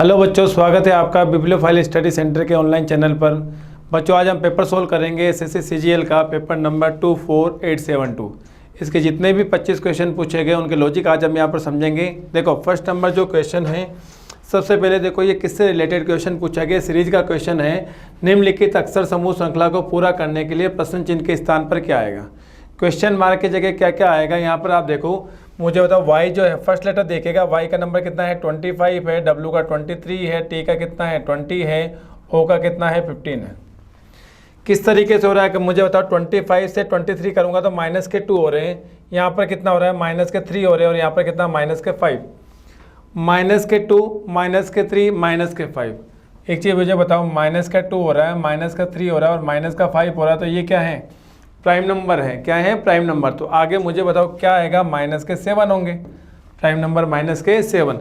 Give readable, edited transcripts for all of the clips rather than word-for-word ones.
Hello बच्चों, स्वागत है आपका बिब्लियोफाइल स्टडी सेंटर के ऑनलाइन चैनल पर। बच्चों, आज हम पेपर सोल्व करेंगे एसएससी सीजीएल का पेपर नंबर 24872। इसके जितने भी 25 क्वेश्चन पूछे गए उनके लॉजिक आज हम यहाँ पर समझेंगे। देखो, फर्स्ट नंबर जो क्वेश्चन है, सबसे पहले देखो ये किससे रिलेटेड क्वेश्चन पूछा गया। सीरीज का क्वेश्चन है, निम्नलिखित अक्षर समूह श्रृंखला को पूरा करने के लिए प्रश्न चिन्ह के स्थान पर क्या आएगा। क्वेश्चन मार्क की जगह क्या क्या आएगा यहाँ पर आप देखो। मुझे बताओ, y जो है फर्स्ट लेटर देखेगा, y का नंबर कितना है 25 है, w का 23 है, t का कितना है 20 है, o का कितना है 15 है। किस तरीके से हो रहा है कि मुझे बताओ 25 से 23 करूँगा तो माइनस के 2 हो रहे हैं, यहाँ पर कितना हो रहा है माइनस के 3 हो रहे हैं, और यहाँ पर कितना माइनस के 5, माइनस के 2, माइनस के 3, माइनस के 5। एक चीज़ मुझे बताओ, माइनस का 2 हो रहा है, माइनस का 3 हो रहा है और माइनस का 5 हो रहा है, तो ये क्या है प्राइम नंबर है। क्या है प्राइम नंबर। तो आगे मुझे बताओ क्या आएगा, माइनस के 7 होंगे, प्राइम नंबर माइनस के 7।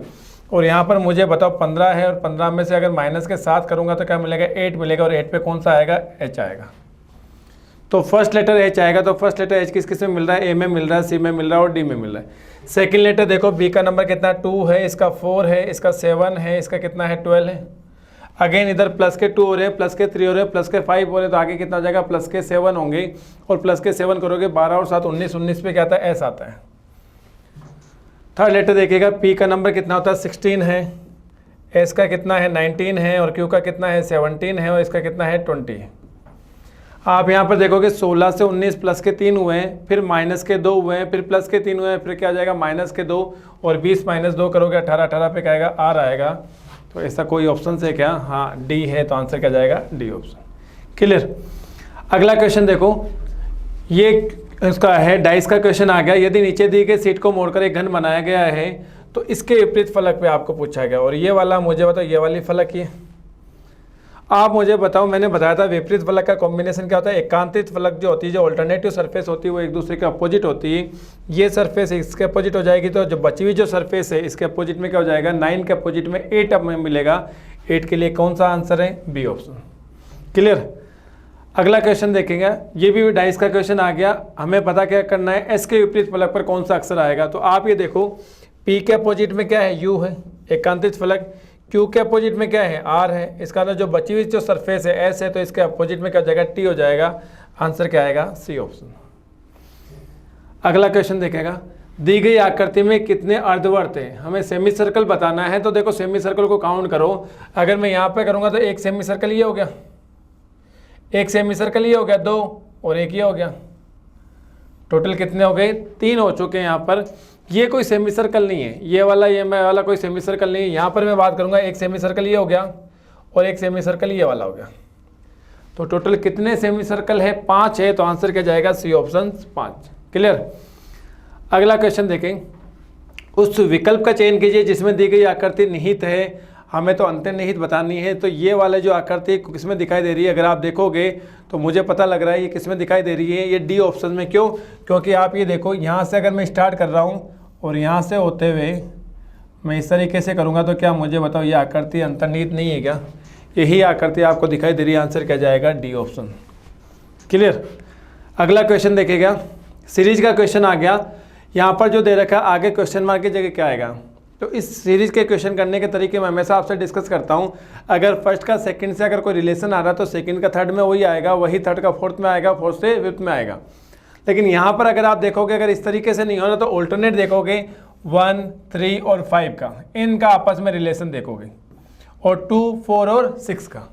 और यहाँ पर मुझे बताओ 15 है, और 15 में से अगर माइनस के 7 करूँगा तो क्या मिलेगा 8 मिलेगा, और 8 पे कौन सा आएगा h आएगा। तो फर्स्ट लेटर h आएगा। तो फर्स्ट लेटर h किस किस में मिल रहा है, a में मिल रहा है, c में मिल रहा है और d में मिल रहा है। सेकेंड लेटर देखो, b का नंबर कितना 2 है, इसका 4 है, इसका 7 है, इसका कितना है 12 है। अगेन इधर प्लस के 2 हो रहे हैं, प्लस के 3 हो रहे हैं, प्लस के 5 हो रहे हैं, तो आगे कितना हो जाएगा प्लस के 7 होंगे, और प्लस के 7 करोगे 12 और 7 19, 19 पे क्या आता है s आता है। थर्ड लेटर देखिएगा, p का नंबर कितना होता है 16 है, s का कितना है 19 है, और q का कितना है 17 है, और इसका कितना है 20 है। आप यहाँ पर देखोगे 16 से 19 प्लस के 3 हुए हैं, फिर माइनस के 2 हुए हैं, फिर प्लस के 3 हुए हैं, फिर क्या आ जाएगा माइनस के 2, और 20 माइनस 2 करोगे 18, 18 पे क्या आएगा r आएगा। तो ऐसा कोई ऑप्शन से क्या, हाँ डी है, तो आंसर क्या जाएगा डी ऑप्शन। क्लियर। अगला क्वेश्चन देखो, ये इसका है डाइस का क्वेश्चन आ गया। यदि नीचे दी गई सीट को मोड़कर एक घन बनाया गया है तो इसके विपरीत फलक पे आपको पूछा गया। और ये वाला मुझे बताओ, ये वाली फलक ये आप मुझे बताओ, मैंने बताया था विपरीत फलक का कॉम्बिनेशन क्या होता है। एकांतरित फलक जो होती है, जो अल्टरनेटिव सरफेस होती है, वो एक दूसरे के अपोजिट होती है। ये सरफेस इसके अपोजिट हो जाएगी, तो जो बची हुई जो सरफेस है इसके अपोजिट में क्या हो जाएगा 9 के अपोजिट में 8 अब मिलेगा। 8 के लिए कौन सा आंसर है, बी ऑप्शन। क्लियर। अगला क्वेश्चन देखेंगे, ये भी डाइस का क्वेश्चन आ गया। हमें पता क्या करना है, एस के विपरीत फलक पर कौन सा अक्षर आएगा। तो आप ये देखो, पी के अपोजिट में क्या है, यू है एकांतरित फलक, क्यू के अपोजिट में क्या है आर है, इसका ना जो बची हुई जो सरफेस है एस है, तो इसके अपोजिट में क्या हो जाएगा टी हो जाएगा। आंसर क्या आएगा, सी ऑप्शन। अगला क्वेश्चन देखेगा, दी गई आकृति में कितने अर्धवर्त हैं। हमें सेमी सर्कल बताना है। तो देखो सेमी सर्कल को काउंट करो। अगर मैं यहाँ पे करूँगा तो एक सेमी सर्कल ये हो गया, एक सेमी सर्कल ये हो गया 2, और एक ये हो गया। टोटल कितने हो गए, 3 हो चुके हैं यहाँ पर। ये कोई सेमी सर्कल नहीं है, ये वाला कोई सेमी सर्कल नहीं है। यहाँ पर मैं बात करूँगा, एक सेमी सर्कल ये हो गया और एक सेमी सर्कल ये वाला हो गया। तो टोटल कितने सेमी सर्कल है, 5 है। तो आंसर क्या जाएगा, सी ऑप्शन 5। क्लियर। अगला क्वेश्चन देखें, उस विकल्प का चयन कीजिए जिसमें दी गई आकृति निहित है। हमें तो अंतर्निहित बतानी है। तो ये वाला जो आकृति किसमें दिखाई दे रही है, अगर आप देखोगे तो मुझे पता लग रहा है ये किसमें दिखाई दे रही है, ये डी ऑप्शन में। क्यों, क्योंकि आप ये देखो, यहाँ से अगर मैं स्टार्ट कर रहा हूँ और यहाँ से होते हुए मैं इस तरीके से करूँगा तो क्या मुझे बताओ ये आकृति अंतर्निहित नहीं है क्या। यही आकृति आपको दिखाई दे रही है। आंसर क्या जाएगा, डी ऑप्शन। क्लियर। अगला क्वेश्चन देखेगा, सीरीज का क्वेश्चन आ गया। यहाँ पर जो दे रखा है आगे क्वेश्चन मार्क की जगह क्या आएगा। तो इस सीरीज के क्वेश्चन करने के तरीके मैं हमेशा आपसे डिस्कस करता हूँ। अगर फर्स्ट का सेकंड से अगर कोई रिलेशन आ रहा है तो सेकंड का थर्ड में वही आएगा, वही थर्ड का फोर्थ में आएगा, फोर्थ से फिफ्थ में आएगा। लेकिन यहाँ पर अगर आप देखोगे, अगर इस तरीके से नहीं हो रहा तो ऑल्टरनेट देखोगे 1, 3 और 5 का, इनका आपस में रिलेशन देखोगे, और 2, 4 और 6 का।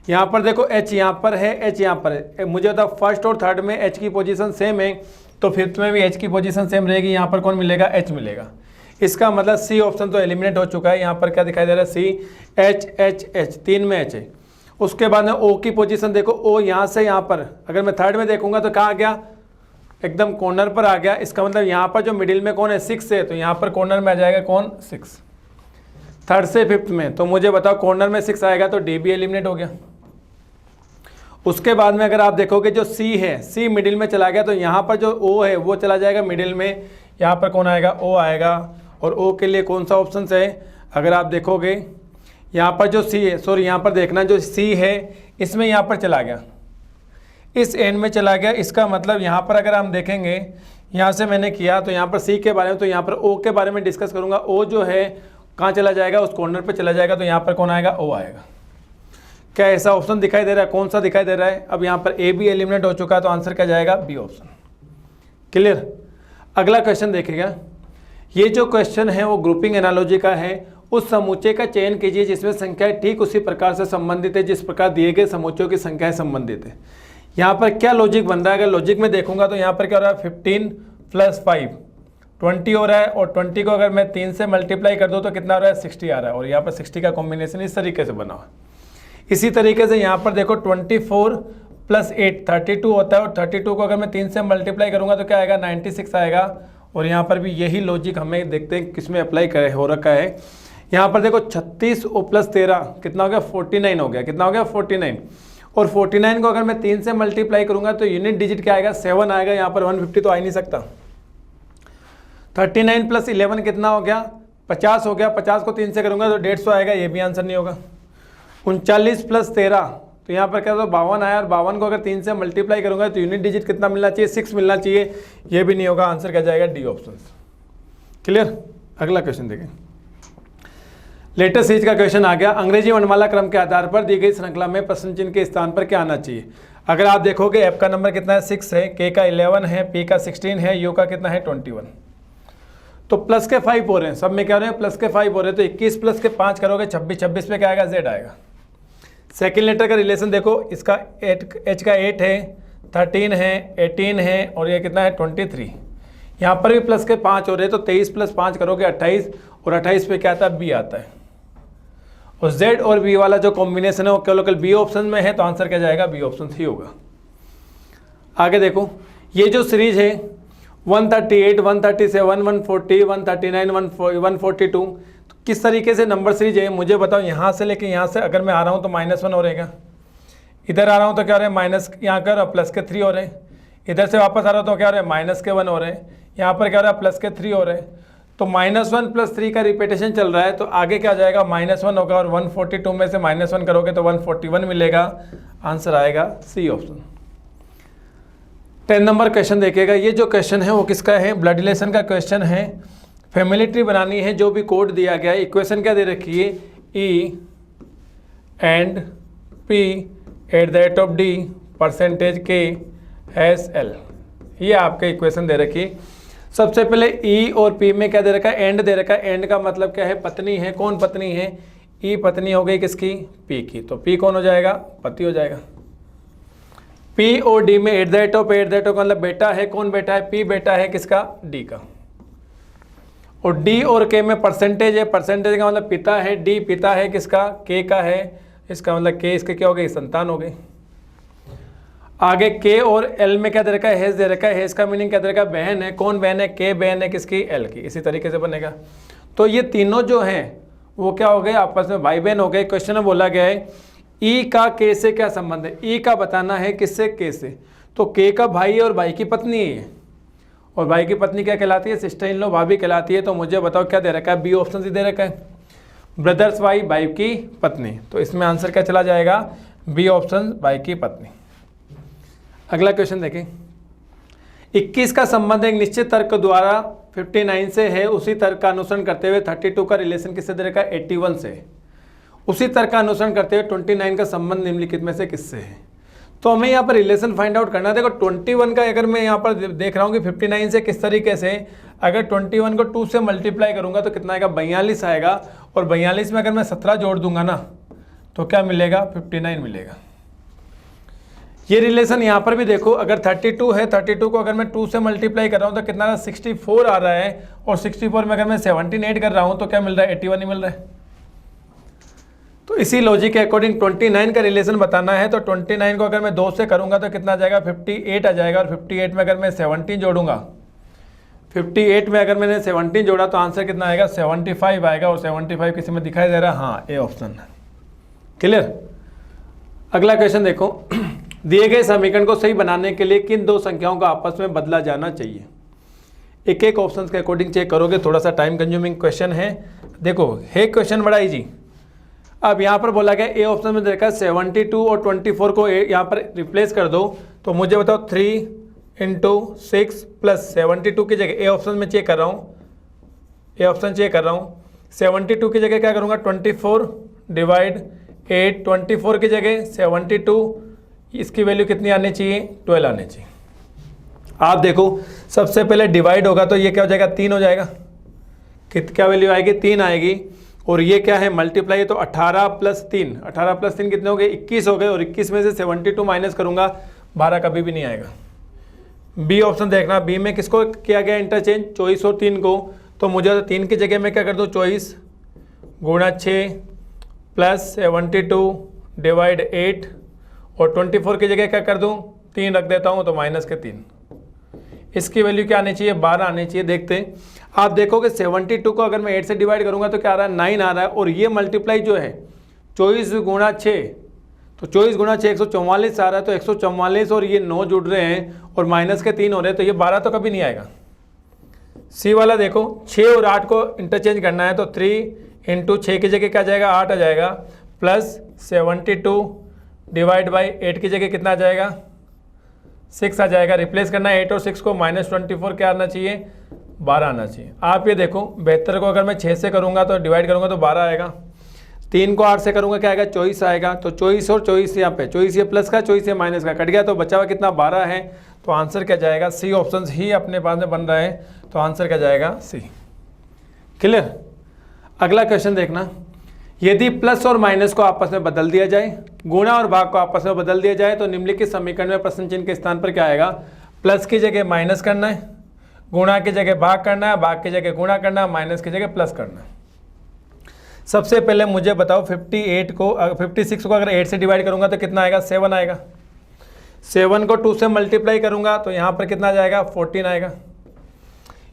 यहाँ पर देखो h यहाँ पर है, h यहाँ पर है। मुझे बताओ फर्स्ट और थर्ड में h की पोजीशन सेम है, तो फिफ्थ में भी h की पोजीशन सेम रहेगी। यहाँ पर कौन मिलेगा, h मिलेगा। इसका मतलब सी ऑप्शन तो एलिमिनेट हो चुका है। यहाँ पर क्या दिखाई दे रहा है, सी, एच एच एच, 3 में h है। उसके बाद में ओ की पोजीशन देखो, ओ यहाँ से यहाँ पर अगर मैं थर्ड में देखूंगा तो कहाँ आ गया, एकदम कॉर्नर पर आ गया। इसका मतलब यहाँ पर जो मिडिल में कौन है 6 है, तो यहाँ पर कॉर्नर में आ जाएगा कौन 6, थर्ड से फिफ्थ में। तो मुझे बताओ कॉर्नर में 6 आएगा, तो डी भी एलिमिनेट हो गया। उसके बाद में अगर आप देखोगे जो सी है, सी मिडिल में चला गया, तो यहाँ पर जो ओ है वो चला जाएगा मिडिल में। यहाँ पर कौन आएगा, ओ आएगा। और ओ के लिए कौन सा ऑप्शन है, अगर आप देखोगे यहाँ पर जो सी है, सॉरी यहाँ पर देखना जो सी है इसमें यहाँ पर चला गया, इस एंड में चला गया। इसका मतलब यहाँ पर अगर हम देखेंगे, यहाँ से मैंने किया तो यहाँ पर सी के बारे में, तो यहाँ पर ओ के बारे में डिस्कस करूँगा। ओ जो है कहाँ चला जाएगा, उस कॉर्नर पे चला जाएगा, तो यहाँ पर कौन आएगा, ओ आएगा। क्या ऐसा ऑप्शन दिखाई दे रहा है, कौन सा दिखाई दे रहा है, अब यहाँ पर ए भी एलिमिनेट हो चुका है, तो आंसर क्या जाएगा, बी ऑप्शन। क्लियर। अगला क्वेश्चन देखिएगा, ये जो क्वेश्चन है वो ग्रुपिंग एनालॉजी का है। उस समूचे का चयन कीजिए जिसमें संख्याएं ठीक उसी प्रकार से संबंधित है जिस प्रकार दिए गए समूचों की संख्याएं संबंधित है। यहाँ पर क्या लॉजिक बन रहा है, अगर लॉजिक में देखूंगा तो यहाँ पर क्या हो रहा है, 15 + 5 20 हो रहा है, और 20 को अगर मैं 3 से मल्टीप्लाई कर दूँ तो कितना हो रहा है, 60 आ रहा है, और यहाँ पर 60 का कॉम्बिनेशन इस तरीके से बना हुआ है। इसी तरीके से यहाँ पर देखो 24 + 8 32 होता है, और 32 को अगर मैं 3 से मल्टीप्लाई करूँगा तो क्या आएगा, 96 आएगा। और यहाँ पर भी यही लॉजिक हमें देखते हैं किस में अप्लाई करे हो रखा है। यहाँ पर देखो 36 और + 13 कितना हो गया, 49 हो गया, कितना हो गया, 49। और 49 को अगर मैं 3 से मल्टीप्लाई करूँगा तो यूनिट डिजिट क्या आएगा, 7 आएगा। यहाँ पर 150 तो आ ही नहीं सकता। 39 + 11 कितना हो गया, 50 हो गया। 50 को 3 से करूँगा तो 150 आएगा, ये भी आंसर नहीं होगा। 39 + 13 तो यहाँ पर क्या, तो 52 आया, और 52 को अगर 3 से मल्टीप्लाई करूँगा तो यूनिट डिजिट कितना मिलना चाहिए, 6 मिलना चाहिए, ये भी नहीं होगा। आंसर क्या जाएगा, डी ऑप्शन। क्लियर। अगला क्वेश्चन देखें, लेटेस्ट सीरीज का क्वेश्चन आ गया। अंग्रेजी वर्णमाला क्रम के आधार पर दी गई श्रृंखला में प्रश्न चिन्ह के स्थान पर क्या आना चाहिए। अगर आप देखोगे एफ का नंबर कितना है, 6 है, के का 11 है, पी का 16 है, यू का कितना है, 21। तो प्लस के 5 हो रहे हैं, सब में क्या हो रहे हैं, प्लस के 5 हो रहे हैं। तो 21 + 5 करोगे 26, 26 पे क्या आएगा, जेड आएगा। सेकेंड लेटर का रिलेशन देखो, इसका एच का 8 है, 13 है, 18 है, और ये कितना है, 23। यहाँ पर भी प्लस के 5 हो रहे हैं, तो 23 + 5 करोगे 28, और 28 पे क्या आता है, बी आता है। और Z और B वाला जो कॉम्बिनेशन है वो केवल बी ऑप्शन में है, तो आंसर क्या जाएगा, बी ऑप्शन ही होगा। आगे देखो, ये जो सीरीज है 138, 137, 140, 139, 142, तो किस तरीके से नंबर सीरीज है मुझे बताओ। यहाँ से लेके यहाँ से अगर मैं आ रहा हूँ तो -1 हो रहेगा, इधर आ रहा हूँ तो क्या हो रहा है, माइनस यहाँ कर प्लस के 3 हो रहे हैं, इधर से वापस आ रहा हूँ तो क्या हो रहा है, -1 हो रहे हैं, यहाँ पर क्या हो रहा है, प्लस के 3 हो रहे हैं। तो -1 + 3 का रिपीटेशन चल रहा है, तो आगे क्या जाएगा, -1 होगा, और 142 में से -1 करोगे तो 141 मिलेगा। आंसर आएगा सी ऑप्शन। 10 नंबर क्वेश्चन देखिएगा, ये जो क्वेश्चन है वो किसका है, ब्लड रिलेशन का क्वेश्चन है। फैमिली ट्री बनानी है, जो भी कोड दिया गया है, इक्वेशन क्या दे रखी है, E and P @ D %K S L, ये आपके इक्वेशन दे रखी है। सबसे पहले E और P में क्या दे रखा है, एंड दे रखा है। एंड का मतलब क्या है, पत्नी है। कौन पत्नी है, E पत्नी हो गई किसकी, P की, तो P कौन हो जाएगा, पति हो जाएगा। P और D में @ का मतलब बेटा है। कौन बेटा है, P बेटा है किसका, D का। और D और K में परसेंटेज है। परसेंटेज का मतलब पिता है, D पिता है किसका, K का है, इसका मतलब K इसके क्या हो गई, संतान हो गई। आगे K और L में क्या दे रखा है, हेज दे रखा है। हेज का मीनिंग क्या दे रखा है, बहन है। कौन बहन है, K बहन है किसकी, L की। इसी तरीके से बनेगा। तो ये तीनों जो हैं वो क्या हो गए, आपस में भाई बहन हो गए। क्वेश्चन में बोला गया है E का K से क्या संबंध है, E का बताना है किससे, K से। तो K का भाई है और भाई की पत्नी है, और भाई की पत्नी क्या कहलाती है, सिस्टर इन लॉ, भाभी कहलाती है। तो मुझे बताओ क्या दे रखा है, बी ऑप्शन से दे रखा है, ब्रदर्स वाइफ, भाई की पत्नी। तो इसमें आंसर क्या चला जाएगा, बी ऑप्शन, भाई की पत्नी। अगला क्वेश्चन देखें, 21 का संबंध एक निश्चित तर्क द्वारा 59 से है। उसी तर्क का अनुसरण करते हुए 32 का रिलेशन किससे दे रखा है, 81 से। उसी तर्क का अनुसरण करते हुए 29 का संबंध निम्नलिखित में से किससे है। तो हमें यहाँ पर रिलेशन फाइंड आउट करना है। देखो 21 का अगर मैं यहाँ पर देख रहा हूँ कि 59 से किस तरीके से, अगर 21 को 2 से मल्टीप्लाई करूँगा तो कितना आएगा, 42 आएगा। और 42 में अगर मैं 17 जोड़ दूंगा ना तो क्या मिलेगा, 59 मिलेगा। ये रिलेशन यहाँ पर भी देखो, अगर 32 है, 32 को अगर मैं 2 से मल्टीप्लाई कर रहा हूँ तो कितना 64 आ रहा है, और 64 में अगर मैं 17 ऐड कर रहा हूँ तो क्या मिल रहा है, 81 ही मिल रहा है। तो इसी लॉजिक के अकॉर्डिंग 29 का रिलेशन बताना है। तो 29 को अगर मैं 2 से करूँगा तो कितना आ जाएगा, 58 आ जाएगा। और 58 में अगर मैं 17 जोड़ूंगा, 58 में अगर मैंने 17 जोड़ा तो आंसर कितना आएगा, 75 आएगा। और 75 किसी में दिखाई दे रहा है, हाँ, ए ऑप्शन है। क्लियर। अगला क्वेश्चन देखो, दिए गए समीकरण को सही बनाने के लिए किन दो संख्याओं को आपस में बदला जाना चाहिए। एक एक ऑप्शन के अकॉर्डिंग चेक करोगे, थोड़ा सा टाइम कंज्यूमिंग क्वेश्चन है। देखो है क्वेश्चन बड़ा इजी। अब यहाँ पर बोला गया ए ऑप्शन में देखा 72 और 24 को यहाँ पर रिप्लेस कर दो। तो मुझे बताओ 3 × 6 + 72 की जगह ए ऑप्शन में चेक कर रहा हूँ, ए ऑप्शन चेक कर रहा हूँ 72 की जगह क्या करूँगा 24 डिवाइड 8, 24 की जगह 72, इसकी वैल्यू कितनी आनी चाहिए 12 आनी चाहिए। आप देखो सबसे पहले डिवाइड होगा तो ये क्या हो जाएगा 3 हो जाएगा, क्या वैल्यू आएगी 3 आएगी। और ये क्या है मल्टीप्लाई, तो 18 + 3, 18 + 3 कितने हो गए 21 हो गए। और 21 में से 72 माइनस करूँगा 12 कभी भी नहीं आएगा। बी ऑप्शन देखना, बी में किसको किया गया इंटरचेंज 24 और 3 को, तो मुझे तो 3 की जगह मैं क्या कर दूँ 24 गुणा 6 + 72 डिवाइड 8, और 24 की जगह क्या कर दूँ 3 रख देता हूँ तो -3। इसकी वैल्यू क्या आनी चाहिए 12 आनी चाहिए। देखते हैं, आप देखोगे 72 को अगर मैं 8 से डिवाइड करूँगा तो क्या आ रहा है 9 आ रहा है। और ये मल्टीप्लाई जो है 24 गुणा 6, तो 24 गुणा 6 144 आ रहा है, तो 144 और ये 9 जुड़ रहे हैं और -3 हो रहे हैं, तो ये 12 तो कभी नहीं आएगा। सी वाला देखो 6 और 8 को इंटरचेंज करना है, तो 3 × 6 की जगह क्या आ जाएगा 8 आ जाएगा, प्लस 72 डिवाइड बाई 8 की जगह कितना आ जाएगा 6 आ जाएगा। रिप्लेस करना है 8 और 6 को, -24 क्या आना चाहिए 12 आना चाहिए। आप ये देखो 72 को अगर मैं 6 से करूँगा तो डिवाइड करूँगा तो 12 आएगा, 3 को 8 से करूँगा क्या आएगा 24 आएगा। तो 24 और 24 यहाँ पे 24 ये प्लस का 24 ये माइनस का कट गया, तो बचा हुआ कितना 12 है। तो आंसर क्या जाएगा सी ऑप्शन ही अपने पास में बन रहा है, तो आंसर क्या जाएगा सी। क्लियर। अगला क्वेश्चन देखना, यदि प्लस और माइनस को आपस में बदल दिया जाए, गुणा और भाग को आपस में बदल दिया जाए, तो निम्नलिखित समीकरण में प्रश्न चिन्ह के स्थान पर क्या आएगा, प्लस की जगह माइनस करना है, गुणा की जगह भाग करना है, भाग की जगह गुणा करना है, माइनस की जगह प्लस करना है। सबसे पहले मुझे बताओ 56 को अगर 8 से डिवाइड करूंगा तो कितना आएगा 7 आएगा। 7 को 2 से मल्टीप्लाई करूंगा तो यहाँ पर कितना जाएगा 14 आएगा।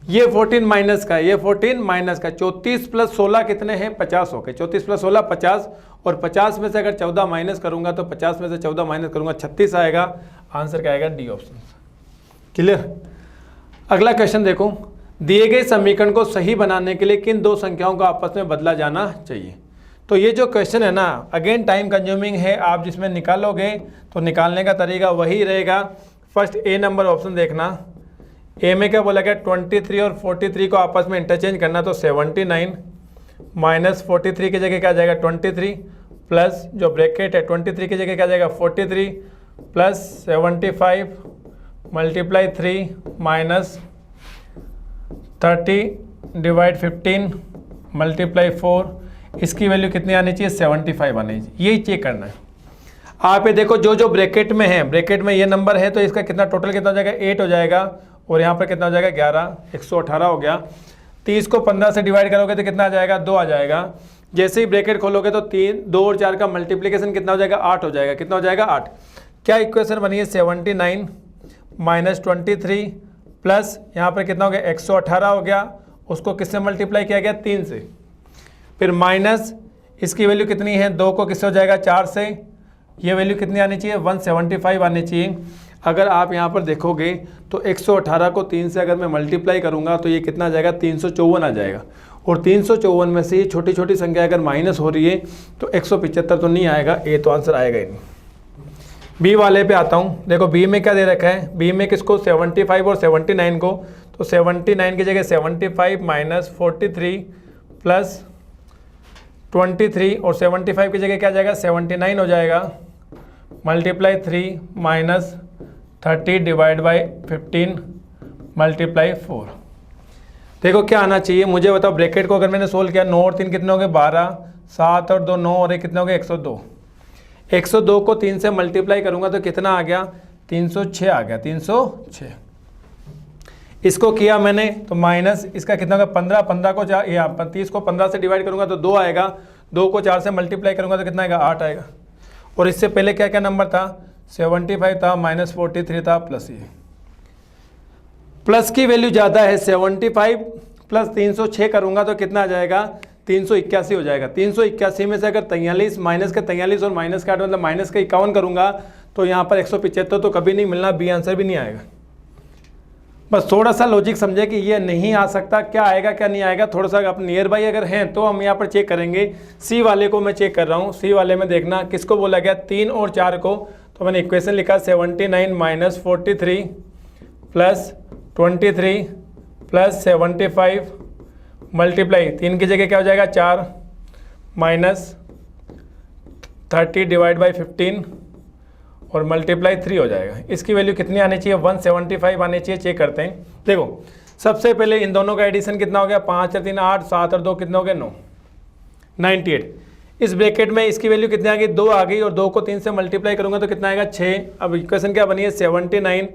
ये 14 माइनस का, ये 14 माइनस का, 34 + 16 कितने हैं 50 हो गए। 34 + 16 50, और 50 में से अगर 14 माइनस करूंगा तो 50 में से 14 माइनस करूंगा 36 आएगा। आंसर क्या आएगा डी ऑप्शन। क्लियर। अगला क्वेश्चन देखो, दिए गए समीकरण को सही बनाने के लिए किन दो संख्याओं को आपस में बदला जाना चाहिए। तो ये जो क्वेश्चन है ना अगेन टाइम कंज्यूमिंग है, आप जिसमें निकालोगे तो निकालने का तरीका वही रहेगा। फर्स्ट ए नंबर ऑप्शन देखना, ए में क्या बोला गया 23 और 43 को आपस में इंटरचेंज करना, तो 79 माइनस 43 की जगह क्या आ जाएगा 23, प्लस जो ब्रैकेट है 23 की जगह क्या आ जाएगा 43, plus 75 multiply 3 minus 30 divide 15 multiply 4, इसकी वैल्यू कितनी आनी चाहिए 75 आनी चाहिए। यही चेक करना है। आप ये देखो जो जो ब्रैकेट में है, ब्रैकेट में ये नंबर है तो इसका कितना टोटल कितना हो जाएगा 8 हो जाएगा, और यहाँ पर कितना हो जाएगा 11, 118 हो गया। 30 को 15 से डिवाइड करोगे तो कितना आ जाएगा 2 आ जाएगा। जैसे ही ब्रैकेट खोलोगे तो 3, 2 और 4 का मल्टीप्लिकेशन कितना हो जाएगा 8 हो जाएगा। कितना हो जाएगा 8। क्या इक्वेशन बनी है 79 माइनस 23 प्लस यहाँ पर कितना हो गया 118 हो गया, उसको किससे मल्टीप्लाई किया गया 3 से, फिर माइनस इसकी वैल्यू कितनी है 2 को किससे हो जाएगा 4 से, ये वैल्यू कितनी आनी चाहिए 175 आनी चाहिए। अगर आप यहाँ पर देखोगे तो 118 को 3 से अगर मैं मल्टीप्लाई करूँगा तो ये कितना आ जाएगा 354 आ जाएगा। और 354 में से ये छोटी छोटी संख्या अगर माइनस हो रही है तो 175 तो नहीं आएगा, ए तो आंसर आएगा ही नहीं। बी वाले पे आता हूँ। देखो बी में क्या दे रखा है, बी में किसको 75 और 79 को, तो 79 की जगह 75 माइनस 43 प्लस 23, और 75 की जगह क्या आ जाएगा 79 हो जाएगा, multiply 3 minus 30 divide by 15 multiply 4। देखो क्या आना चाहिए मुझे बताओ। ब्रैकेट को अगर मैंने सोल्व किया 9 और 3 कितने हो गए 12, 7 और 2 9 और 1 कितने हो गए 102। 102 को 3 से मल्टीप्लाई करूंगा तो कितना आ गया 306 आ गया, 306। इसको किया मैंने तो माइनस इसका कितना होगा 15, 15 को 30 को 15 से डिवाइड करूंगा तो 2 आएगा, 2 को 4 से मल्टीप्लाई करूंगा तो कितना आएगा 8 आएगा। और इससे पहले क्या क्या नंबर था 75 था, माइनस 43 था, प्लस ये प्लस की वैल्यू ज़्यादा है 75 प्लस 306 करूंगा तो कितना आ जाएगा 381 हो जाएगा। 381 में से अगर 43 माइनस का 43 और माइनस का 8 मतलब माइनस का 51 करूंगा तो यहाँ पर 175 तो कभी नहीं मिलना, बी आंसर भी नहीं आएगा। बस थोड़ा सा लॉजिक समझे कि ये नहीं आ सकता, क्या आएगा क्या नहीं आएगा, थोड़ा सा आप नियर बाई अगर हैं तो हम यहाँ पर चेक करेंगे। सी वाले को मैं चेक कर रहा हूँ। सी वाले में देखना किसको बोला गया 3 और 4 को, तो मैंने इक्वेशन लिखा 79 माइनस 43 प्लस 23 प्लस 75 मल्टीप्लाई 3 की जगह क्या हो जाएगा 4 माइनस 30 डिवाइड बाई 15 और मल्टीप्लाई 3 हो जाएगा। इसकी वैल्यू कितनी आनी चाहिए 175 आनी चाहिए। चेक करते हैं। देखो सबसे पहले इन दोनों का एडिशन कितना हो गया 5 और 3 8, 7 और 2 कितना हो गया 9, 98। इस ब्रैकेट में इसकी वैल्यू कितनी आ गई 2 आ गई और 2 को 3 से मल्टीप्लाई करूंगा तो कितना आएगा 6। अब इक्वेशन क्या बनी है 79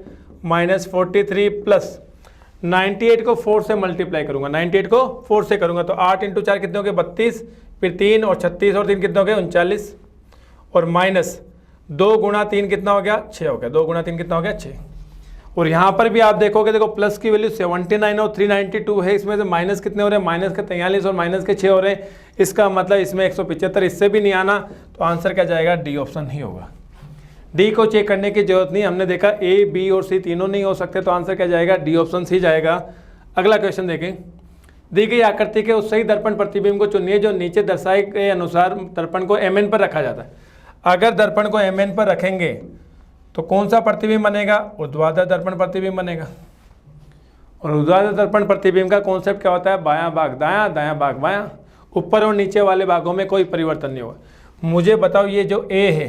माइनस 43 प्लस 98 को 4 से मल्टीप्लाई करूंगा, 98 को 4 से करूंगा तो 8 × 4 कितने हो गए 32, फिर 3 और 36 और 3 कितने हो गए 39 और माइनस 2 गुणा 3 कितना हो गया 6 हो गया, 2 गुणा 3 कितना हो गया 6। और यहाँ पर भी आप देखोगे देखो प्लस की वैल्यू 79 और 392 है, इसमें से माइनस कितने हो रहे हैं माइनस के 43 और माइनस के 6 हो रहे हैं। इसका मतलब इसमें 175, इससे भी नहीं आना तो आंसर क्या जाएगा डी ऑप्शन ही होगा। डी को चेक करने की जरूरत नहीं, हमने देखा ए बी और सी तीनों नहीं हो सकते तो आंसर क्या जाएगा डी ऑप्शन ही जाएगा। अगला क्वेश्चन देखें। दी गई आकृति के उस सही दर्पण प्रतिबिंब को चुनिए जो नीचे दर्शाए के अनुसार दर्पण को mn पर रखा जाता है। अगर दर्पण को mn पर रखेंगे तो कौन सा प्रतिबिंब बनेगा ऊर्ध्वाधर दर्पण प्रतिबिंब बनेगा। और ऊर्ध्वाधर दर्पण प्रतिबिंब का कॉन्सेप्ट क्या होता है बायां भाग दायां, दायां भाग बायां, ऊपर और नीचे वाले भागों में कोई परिवर्तन नहीं होगा। मुझे बताओ ये जो ए है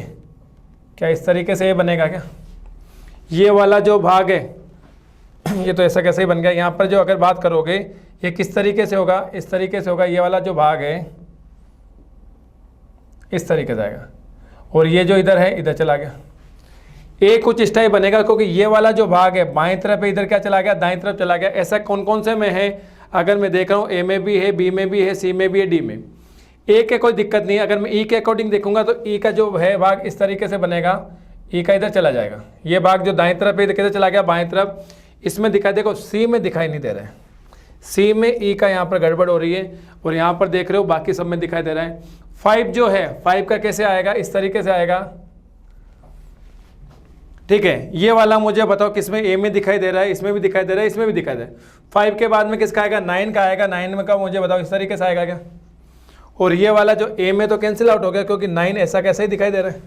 क्या इस तरीके से ये बनेगा क्या, ये वाला जो भाग है ये तो ऐसा कैसे ही बन गया। यहाँ पर जो अगर बात करोगे ये किस तरीके से होगा इस तरीके से होगा, ये वाला जो भाग है इस तरीके से आएगा और ये जो इधर है इधर चला गया। ए कुछ इस टाइप बनेगा क्योंकि ये वाला जो भाग है बाएं तरफ है, इधर क्या चला गया दाएं तरफ चला गया। ऐसा कौन कौन से में है अगर मैं देख रहा हूँ ए में भी है, बी में भी है, सी में भी है, डी में। ए के कोई दिक्कत नहीं है, अगर मैं ई के अकॉर्डिंग देखूंगा तो ई का जो है भाग इस तरीके से बनेगा, ई का इधर चला जाएगा। ये भाग जो दाएं तरफ है इधर किधर चला गया बाएं तरफ। इसमें दिखाई देखो सी में दिखाई नहीं दे रहा है, सी में ई का यहाँ पर गड़बड़ हो रही है और यहाँ पर देख रहे हो बाकी सब में दिखाई दे रहा है। 5 जो है 5 का कैसे आएगा इस तरीके से आएगा, ठीक है। ये वाला मुझे बताओ किसमें ए में दिखाई दे रहा है, इसमें भी दिखाई दे रहा है, इसमें भी दिखाई दे रहा है। 5 के बाद में किसका आएगा 9 का आएगा, 9 में का मुझे बताओ इस तरीके से आएगा क्या। और ये वाला जो ए में तो कैंसिल आउट हो गया क्योंकि 9 ऐसा कैसे ही दिखाई दे रहा है।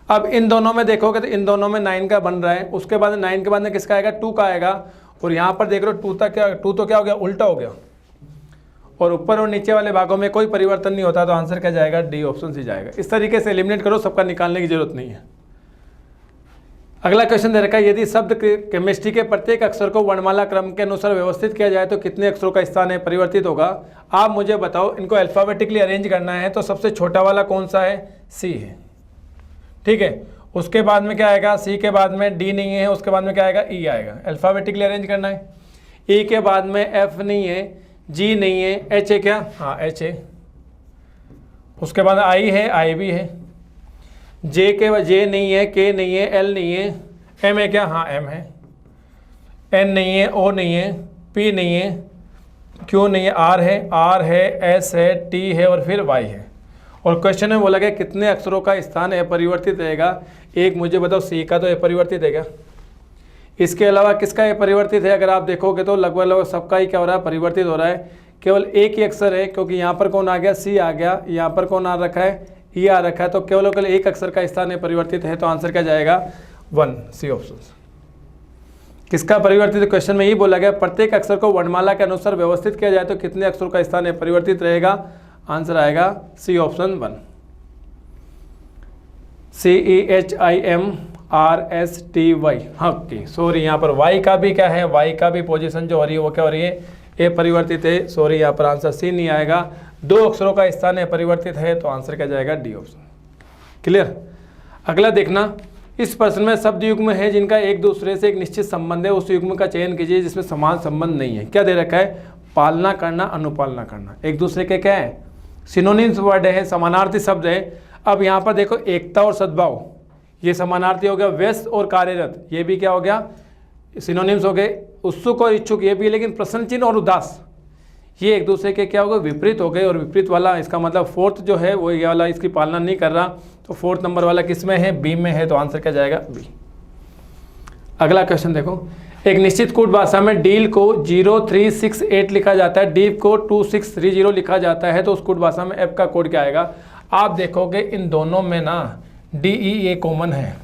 अब इन दोनों में देखोगे तो इन दोनों में 9 का बन रहा है, उसके बाद 9 के बाद में किसका आएगा 2 का आएगा। और यहाँ पर देख रहे हो 2 तो क्या हो गया उल्टा हो गया और ऊपर और नीचे वाले भागों में कोई परिवर्तन नहीं होता तो आंसर क्या जाएगा डी ऑप्शन सी जाएगा। इस तरीके से एलिमिनेट करो, सबका निकालने की जरूरत नहीं है। अगला क्वेश्चन दे रखा है यदि शब्द केमिस्ट्री के प्रत्येक अक्षर को वर्णमाला क्रम के अनुसार व्यवस्थित किया जाए तो कितने अक्षरों का स्थान है परिवर्तित होगा। आप मुझे बताओ, इनको अल्फाबेटिकली अरेंज करना है तो सबसे छोटा वाला कौन सा है सी है, ठीक है। उसके बाद में क्या आएगा सी के बाद में डी नहीं है, उसके बाद में क्या आएगा ई आएगा। अल्फाबेटिकली अरेंज करना है। ई के बाद में एफ नहीं है, जी नहीं है, एच है क्या हाँ एच है। उसके बाद आई है, आई भी है। जे के जे नहीं है, के नहीं है, एल नहीं है, एम है क्या हाँ एम है। एन नहीं है, ओ नहीं है, पी नहीं है, क्यू नहीं है, आर है, एस है, टी है और फिर वाई है। और क्वेश्चन में बोला गया कितने अक्षरों का स्थान अपरिवर्तित रहेगा। एक मुझे बताओ सी का तो अपरिवर्तित है क्या, इसके अलावा किसका अपरिवर्तित है। अगर आप देखोगे तो लगभग सबका ही क्या हो रहा है परिवर्तित हो रहा है। केवल एक ही अक्षर है क्योंकि यहाँ पर कौन आ गया सी आ गया, यहाँ पर कौन आ रखा है ई आ रखा है, तो केवल एक अक्षर का स्थान परिवर्तित है तो आंसर क्या जाएगा 1 सी ऑप्शन। किसका परिवर्तित क्वेश्चन में यही बोला गया प्रत्येक अक्षर को वर्णमाला के अनुसार व्यवस्थित किया जाए तो कितने अक्षरों का स्थान परिवर्तित रहेगा, आंसर आएगा सी ऑप्शन 1। CHIMRSTY हाँ ओके सॉरी, यहाँ पर y का भी क्या है, y का भी पोजीशन जो हो रही है वो क्या हो रही है ए परिवर्तित है। सॉरी यहाँ पर आंसर सी नहीं आएगा, 2 अक्षरों का स्थान परिवर्तित है तो आंसर क्या जाएगा डी ऑप्शन। क्लियर। अगला देखना, इस प्रश्न में शब्द युग्म है जिनका एक दूसरे से एक निश्चित संबंध है, उस युग्म का चयन कीजिए जिसमें समान संबंध नहीं है। क्या दे रखा है पालना करना अनुपालना करना, एक दूसरे के क्या है सिनोनिम्स वर्ड है, समानार्थी शब्द है। अब यहाँ पर देखो एकता और सद्भाव ये समानार्थी हो गया, व्यस्त और कार्यरत ये भी क्या हो गया सिनोनिम्स हो गए, उत्सुक और इच्छुक ये भी, लेकिन प्रश्न चिन्ह और उदास ये एक दूसरे के क्या हो गए विपरीत हो गए। और विपरीत वाला इसका मतलब फोर्थ जो है वो ये वाला इसकी पालना नहीं कर रहा, तो फोर्थ नंबर वाला किस में है बी में है तो आंसर क्या जाएगा बी। अगला क्वेश्चन देखो, एक निश्चित कोड भाषा में डील को 0368 लिखा जाता है, डीप को 2630 लिखा जाता है, तो उस कोड भाषा में एफ का कोड क्या आएगा। आप देखोगे इन दोनों में ना DE ये कॉमन है,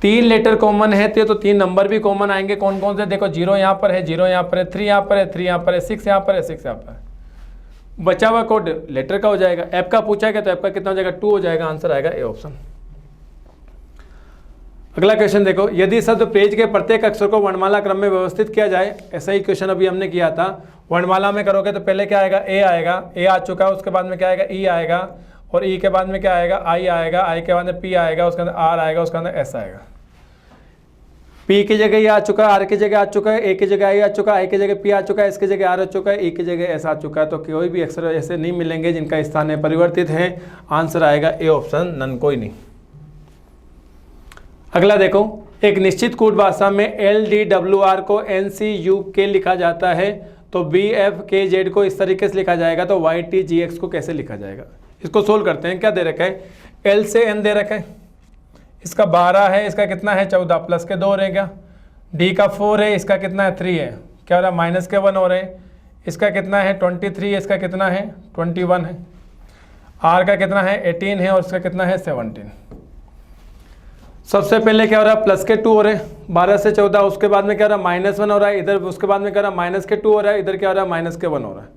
3 लेटर कॉमन है तो 3 नंबर भी कॉमन आएंगे। कौन कौन से? देखो 0 यहाँ पर है, 0 यहाँ पर है, 3 यहाँ पर है, 3 यहाँ पर है, 6 यहाँ पर है, 6 यहाँ पर है। बचा हुआ कोड लेटर का हो जाएगा। ऐप का पूछा गया तो ऐप का कितना हो जाएगा? 2 हो जाएगा। आंसर आएगा ए ऑप्शन। अगला क्वेश्चन देखो, यदि शब्द पेज के प्रत्येक अक्षर को वर्णमाला क्रम में व्यवस्थित किया जाए, ऐसा ही क्वेश्चन अभी हमने किया था। वर्णमाला में करोगे तो पहले क्या आएगा? ए आएगा, ए आ चुका है। उसके बाद में क्या आएगा? ई आएगा, और ई के बाद में क्या आएगा? आई आएगा, आई के बाद में पी आएगा, उसके अंदर आर आएगा, उसके अंदर एस आएगा। पी की जगह ये आ चुका है, आर की जगह आ चुका है, ए की जगह आई आ चुका है, आई की जगह पी आ चुका है, एस की जगह आर आ चुका है, ई की जगह एस आ चुका है। तो कोई भी अक्षर ऐसे नहीं मिलेंगे जिनका स्थान है परिवर्तित है। आंसर आएगा ए ऑप्शन, नन, कोई नहीं। अगला देखो, एक निश्चित कोड भाषा में LDWR को NCUK लिखा जाता है, तो BFKZ को इस तरीके से लिखा जाएगा, तो YTGX को कैसे लिखा जाएगा? इसको सोल्व करते हैं। क्या दे रखा है? L से N दे रखा है, इसका 12 है, इसका कितना है? 14, प्लस के 2 हो रहे हैं क्या? D का 4 है, इसका कितना है? 3 है, क्या हो रहा है? माइनस के 1 हो रहे हैं। इसका कितना है? 23 है, इसका कितना है? 21 है। R का कितना है? 18 है, और इसका कितना है? 17। सबसे पहले क्या हो रहा है? प्लस के 2 हो रहे हैं, 12 से 14। उसके बाद में क्या हो रहा है? -1 हो रहा है इधर। उसके बाद में क्या हो रहा है? माइनस के 2 हो रहा है इधर। क्या हो रहा है? माइनस के 1 हो रहा है।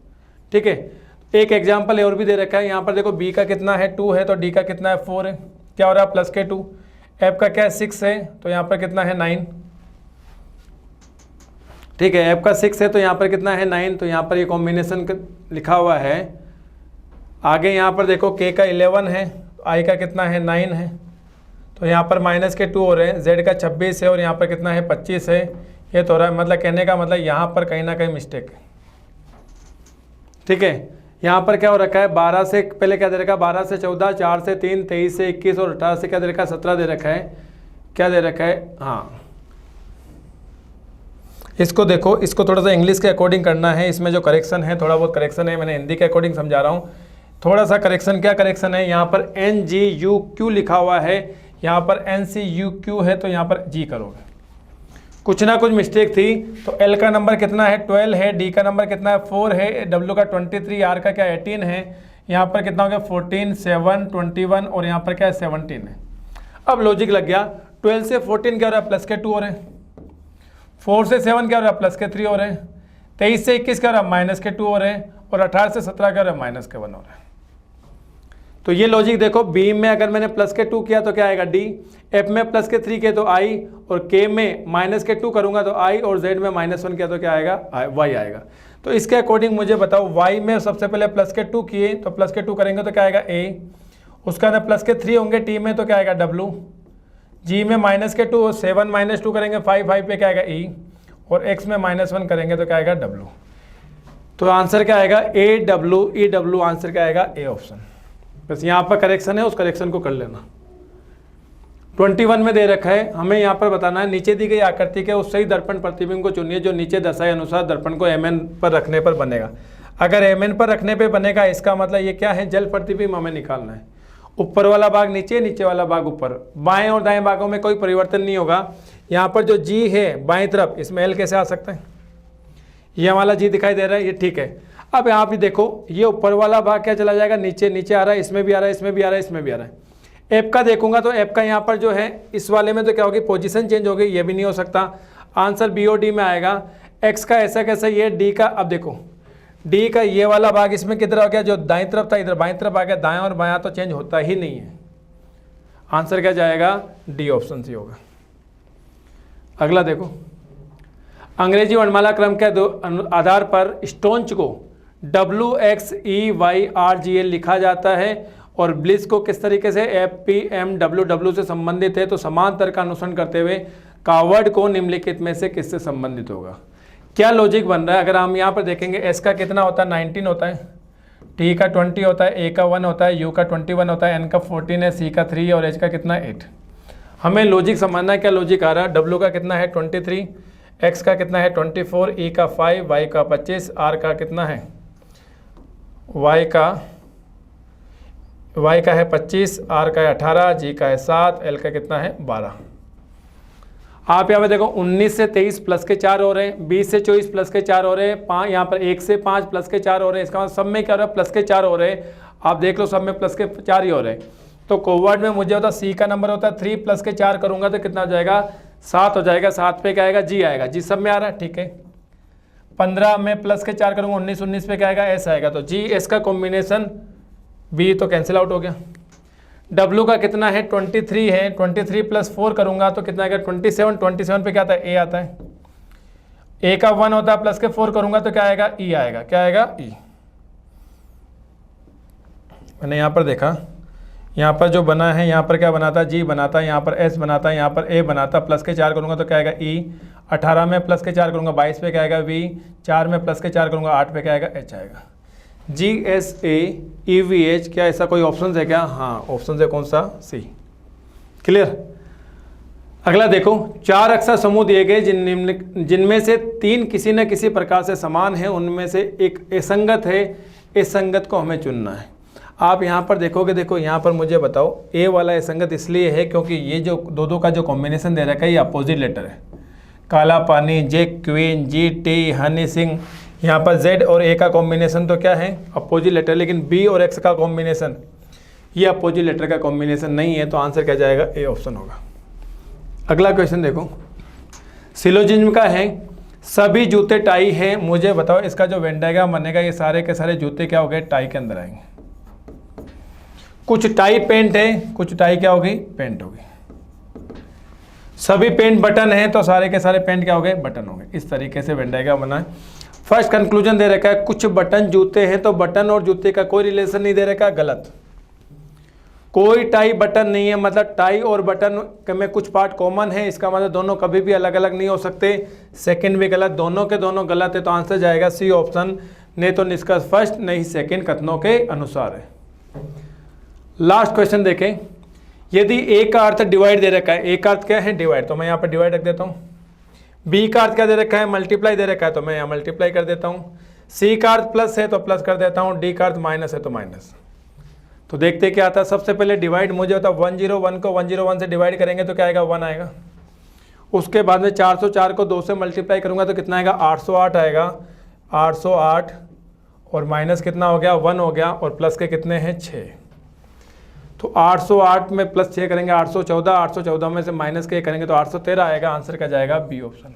ठीक है, एक एग्जाम्पल और भी दे रखा है यहाँ पर। देखो B का कितना है? 2 है, तो D का कितना है? 4 है। क्या हो रहा है? प्लस के 2। F का क्या है? 6 है, तो यहाँ पर कितना है? 9। ठीक है, F का 6 है, तो यहाँ पर कितना है? 9। तो यहाँ पर ये कॉम्बिनेशन लिखा हुआ है। आगे यहाँ पर देखो K का 11 है, I का कितना है? 9 है, तो यहाँ पर माइनस के 2 हो रहे हैं। Z का 26 है, और यहाँ पर कितना है? 25 है। ये तो हो रहा है, मतलब कहने का मतलब यहाँ पर कहीं ना कहीं मिस्टेक है। ठीक है, यहाँ पर क्या हो रखा है? 12 से पहले क्या दे रखा है? 12 से 14, 4 से 3, 23 से 21, और 18 से क्या दे रखा है? 17 दे रखा है। क्या दे रखा है? हाँ, इसको देखो, इसको थोड़ा सा इंग्लिश के अकॉर्डिंग करना है। इसमें जो करेक्शन है, थोड़ा बहुत करेक्शन है, मैंने हिंदी के अकॉर्डिंग समझा रहा हूँ। थोड़ा सा करेक्शन, क्या करेक्शन है? यहाँ पर NGUQ लिखा हुआ है, यहाँ पर NCUQ है, तो यहाँ पर G करोगे। कुछ ना कुछ मिस्टेक थी। तो L का नंबर कितना है? 12 है, D का नंबर कितना है? 4 है, W का 23, R का क्या 18 है, यहाँ पर कितना हो गया? 14, 7, 21, और यहाँ पर क्या है? 17 है। अब लॉजिक लग गया। 12 से 14 क्या हो रहा है? प्लस के 2 हो रहे हैं। 4 से 7 क्या हो रहा है? प्लस के 3 हो रहे हैं। 23 से 21 क्या हो रहा है? माइनस के 2 हो रहे हैं, और 18 से 17 क्या हो रहा है? माइनस के 1 हो रहा है। तो ये लॉजिक देखो, B में अगर मैंने प्लस के 2 किया तो क्या आएगा? D, F में प्लस के 3 किया तो I, और K में माइनस के 2 करूंगा तो I, और Z में -1 किया तो क्या आएगा? Y आएगा। तो इसके अकॉर्डिंग मुझे बताओ, Y में सबसे पहले प्लस के 2 किए, तो प्लस के 2 करेंगे तो क्या आएगा? A। उसके अंदर प्लस के 3 होंगे T में, तो क्या आएगा? W। G में माइनस के 2, 7 - 2 करेंगे 5 पे क्या आएगा? E। और X में -1 करेंगे तो क्या आएगा? W। तो आंसर क्या आएगा? AWEW। आंसर क्या आएगा? A option. बस यहाँ पर करेक्शन है, उस करेक्शन को कर लेना। 21 में दे रखा है, हमें यहाँ पर बताना है, नीचे दी गई आकृति के उस सही दर्पण प्रतिबिंब को चुनिए जो नीचे दर्शाए अनुसार दर्पण को MN पर रखने पर बनेगा। अगर MN पर रखने पे बनेगा, इसका मतलब ये क्या है? जल प्रतिबिंब हमें निकालना है। ऊपर वाला भाग नीचे, नीचे वाला भाग ऊपर। बाएं और दाएं भागों में कोई परिवर्तन नहीं होगा। यहाँ पर जो G है बाएं तरफ, इसमें L कैसे आ सकता है? ये वाला G दिखाई दे रहा है, ये ठीक है। अब यहाँ भी देखो, ये ऊपर वाला भाग क्या चला जाएगा? नीचे, नीचे आ रहा है, इसमें भी आ रहा है, इसमें भी आ रहा है, इसमें भी आ रहा है। F का देखूंगा तो F का यहाँ पर जो है, इस वाले में तो क्या होगी? पोजीशन चेंज हो गई, ये भी नहीं हो सकता। आंसर B और D में आएगा। X का ऐसा कैसा? ये D का, अब देखो D का ये वाला भाग इसमें किधर आ गया? जो दाईं तरफ था इधर बाईं तरफ आ गया। दाएं और बायां तो चेंज होता ही नहीं है। आंसर क्या जाएगा? D ऑप्शन सी होगा। अगला देखो, अंग्रेजी वर्णमाला क्रम के आधार पर स्टोन्च को WXEYRGL लिखा जाता है, और ब्लिस को किस तरीके से FPMWW से संबंधित है। तो समांतर का अनुसरण करते हुए कावर्ड को निम्नलिखित में से किससे संबंधित होगा? क्या लॉजिक बन रहा है? अगर हम यहाँ पर देखेंगे, S का कितना होता है? 19 होता है, T का 20 होता है, A का 1 होता है, U का 21 होता है, N का 14 है, C का 3 और H का कितना? 8। हमें लॉजिक समझना है, क्या लॉजिक आ रहा है? W का कितना है? 23, X का कितना है? 24, E का 5, Y का 25, R का कितना है? Y का है 25, R का है 18, G का है 7, L का कितना है? 12। आप यहाँ पे देखो, 19 से 23 प्लस के 4 हो रहे हैं, 20 से 24 प्लस के 4 हो रहे हैं, 5 यहाँ पर 1 से 5 प्लस के 4 हो रहे हैं। इसका मतलब सब में क्या हो रहा है? प्लस के 4 हो रहे हैं। आप देख लो, सब में प्लस के 4 ही हो रहे हैं। तो कोवर्ट में मुझे होता सी का नंबर होता है 3 प्लस के 4 करूँगा तो कितना हो जाएगा 7 हो जाएगा। 7 पे क्या आएगा जी आएगा, जी सब में आ रहा है ठीक है। 15 में प्लस के 4 करूँगा 19, 19 पे क्या आएगा एस आएगा, तो जी एस का कॉम्बिनेशन बी तो कैंसिल आउट हो गया। डब्ल्यू का कितना है 23 है, 23 प्लस 4 करूँगा तो कितना आएगा 27, 27 पे क्या आता है ए आता है। ए का 1 होता है प्लस के 4 करूँगा तो क्या आएगा ई आएगा, क्या आएगा ई। मैंने यहाँ पर देखा, यहाँ पर जो बना है यहाँ पर क्या बनाता जी बनाता, यहाँ पर एस बनाता, यहाँ पर ए बनाता, प्लस के 4 करूँगा तो क्या आएगा ई। 18 में प्लस के 4 करूँगा 22 पे क्या आएगा वी। 4 में प्लस के 4 करूँगा 8 पे क्या आएगा एच आएगा। G S A E V H, क्या ऐसा कोई ऑप्शन है क्या? हाँ ऑप्शन है, कौन सा सी। क्लियर। अगला देखो, 4 अक्षर समूह दिए गए जिनमें से 3 किसी न किसी प्रकार से समान है, उनमें से एक असंगत है, इस संगत को हमें चुनना है। आप यहाँ पर देखोगे, देखो यहाँ पर मुझे बताओ ए वाला असंगत इसलिए है क्योंकि ये जो दो का जो कॉम्बिनेशन दे रखा है ये अपोजिट लेटर है। Kala Pani, J queen, G T, Honey Singh, यहाँ पर जेड और ए का कॉम्बिनेशन तो क्या है अपोजिट लेटर, लेकिन बी और एक्स का कॉम्बिनेशन ये अपोजिट लेटर का कॉम्बिनेशन नहीं है, तो आंसर क्या जाएगा ए ऑप्शन होगा। अगला क्वेश्चन देखो, सिलोजिज्म का है सभी जूते टाई हैं, मुझे बताओ इसका जो वेन डायग्राम बनेगा ये सारे के सारे जूते क्या हो गए टाई के अंदर आएंगे। कुछ टाई पेंट है, कुछ टाई क्या होगी पेंट होगी। सभी पेंट बटन है तो सारे के सारे पेंट क्या हो गए बटन हो गए। इस तरीके से वेन डायग्राम बना है। फर्स्ट कंक्लूजन दे रखा है कुछ बटन जूते हैं, तो बटन और जूते का कोई रिलेशन नहीं दे रखा है, गलत। कोई टाई बटन नहीं है, मतलब टाई और बटन में कुछ पार्ट कॉमन है, इसका मतलब दोनों कभी भी अलग अलग नहीं हो सकते। सेकंड भी गलत, दोनों के दोनों गलत है, तो आंसर जाएगा सी ऑप्शन। नहीं तो निष्कर्ष फर्स्ट नहीं सेकंड कथनों के अनुसार है। लास्ट क्वेश्चन देखें, यदि ए का अर्थ डिवाइड दे रखा है, ए का अर्थ क्या है डिवाइड, तो मैं यहाँ पर डिवाइड रख देता हूँ। बी का अर्थ क्या दे रखा है मल्टीप्लाई दे रखा है, तो मैं यहाँ मल्टीप्लाई कर देता हूँ। सी का अर्थ प्लस है तो प्लस कर देता हूँ, डी का अर्थ माइनस है तो माइनस। तो देखते क्या आता है, सबसे पहले डिवाइड मुझे होता है 101 को 101 से डिवाइड करेंगे तो क्या आएगा 1 आएगा। उसके बाद में 404 को 2 से मल्टीप्लाई करूँगा तो कितना आएगा 808 आएगा। 808 और माइनस कितना हो गया 1 हो गया, और प्लस के कितने हैं 6। तो 808 में प्लस 6 करेंगे 814, 814 में से माइनस के करेंगे तो 813 आएगा। आंसर का जाएगा बी ऑप्शन।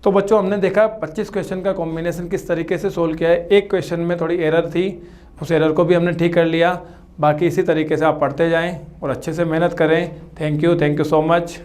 तो बच्चों हमने देखा 25 क्वेश्चन का कॉम्बिनेशन किस तरीके से सोल्व किया है। एक क्वेश्चन में थोड़ी एरर थी, उस एरर को भी हमने ठीक कर लिया। बाकी इसी तरीके से आप पढ़ते जाएं और अच्छे से मेहनत करें। Thank you so much.